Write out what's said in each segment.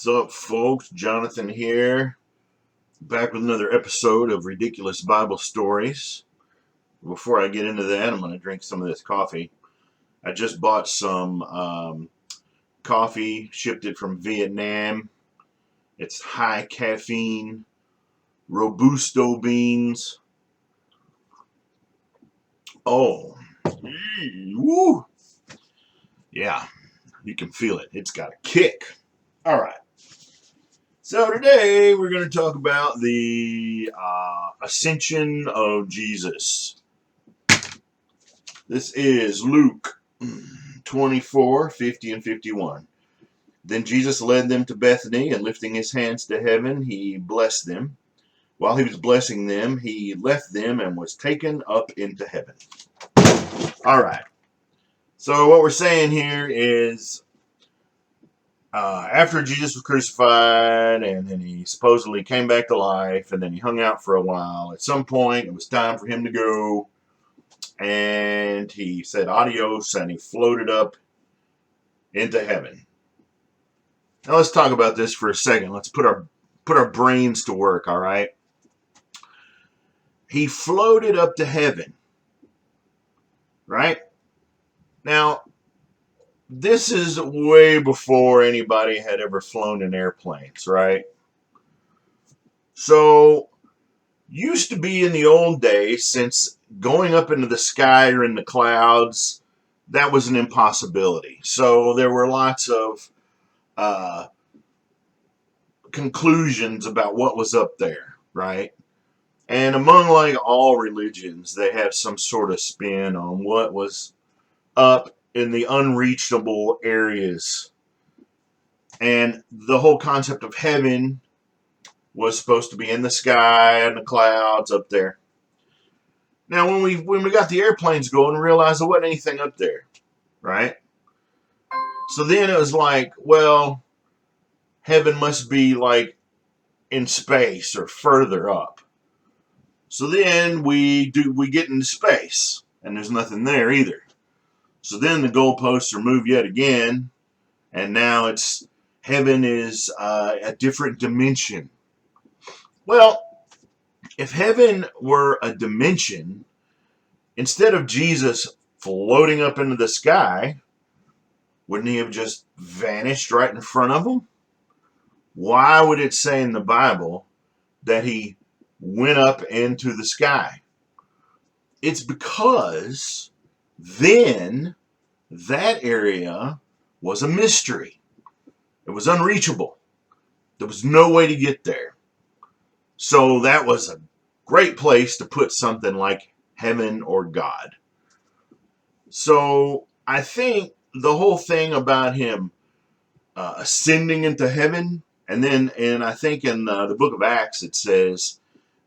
What's up, folks? Jonathan here, back with another episode of Ridiculous Bible Stories. Before I get into that, I'm going to drink some of this coffee. I just bought some coffee, shipped it from Vietnam. It's high caffeine, Robusto beans. Oh, woo! Yeah, you can feel it. It's got a kick. All right. So today we're going to talk about the ascension of Jesus. This is Luke 24, 50 and 51. Then Jesus led them to Bethany, and lifting his hands to heaven, he blessed them. While he was blessing them, he left them and was taken up into heaven. All right. So what we're saying here is after Jesus was crucified, and then he supposedly came back to life, and then he hung out for a while. At some point, it was time for him to go, and he said adios, and he floated up into heaven. Now let's talk about this for a second. Let's put our brains to work, all right? He floated up to heaven, right? Now, this is way before anybody had ever flown in airplanes, right? So, used to be in the old days, since going up into the sky or in the clouds, that was an impossibility. So there were lots of conclusions about what was up there, right? And among like all religions, they have some sort of spin on what was up in the unreachable areas. And the whole concept of heaven was supposed to be in the sky and the clouds up there. Now, when we got the airplanes going, we realized there wasn't anything up there, right? So then it was like, well, heaven must be like in space or further up. So then we get into space, and there's nothing there either. So then the goalposts are moved yet again, and now it's heaven is a different dimension. Well, if heaven were a dimension, instead of Jesus floating up into the sky, wouldn't he have just vanished right in front of them? Why would it say in the Bible that he went up into the sky? It's because then that area was a mystery. It was unreachable. There was no way to get there. So that was a great place to put something like heaven or God. So I think the whole thing about him ascending into heaven, and I think in the book of Acts it says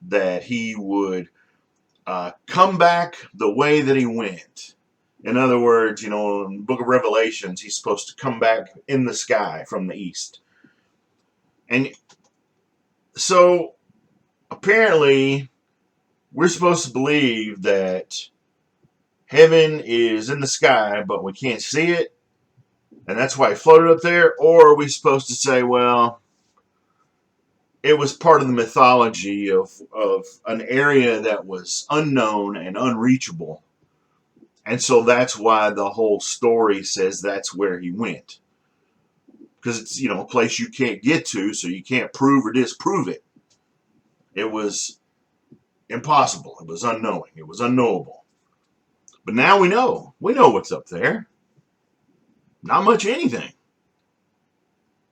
that he would come back the way that he went. In other words, in the book of Revelations, he's supposed to come back in the sky from the east. And so apparently we're supposed to believe that heaven is in the sky, but we can't see it, and that's why he floated up there. Or are we supposed to say, well, it was part of the mythology of an area that was unknown and unreachable, and so that's why the whole story says that's where he went, because it's a place you can't get to, so you can't prove or disprove it. It was impossible. It was unknowing. It was unknowable. But now we know. We know what's up there. Not much of anything.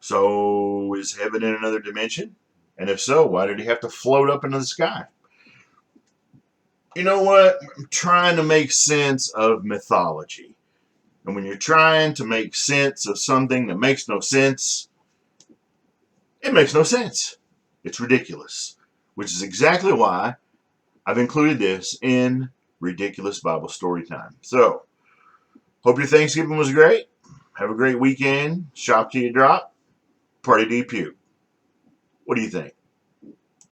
So is heaven in another dimension? And if so, why did he have to float up into the sky? You know what? I'm trying to make sense of mythology. And when you're trying to make sense of something that makes no sense, it makes no sense. It's ridiculous. Which is exactly why I've included this in Ridiculous Bible Story Time. So, hope your Thanksgiving was great. Have a great weekend. Shop till you drop. Party till you puke. What do you think?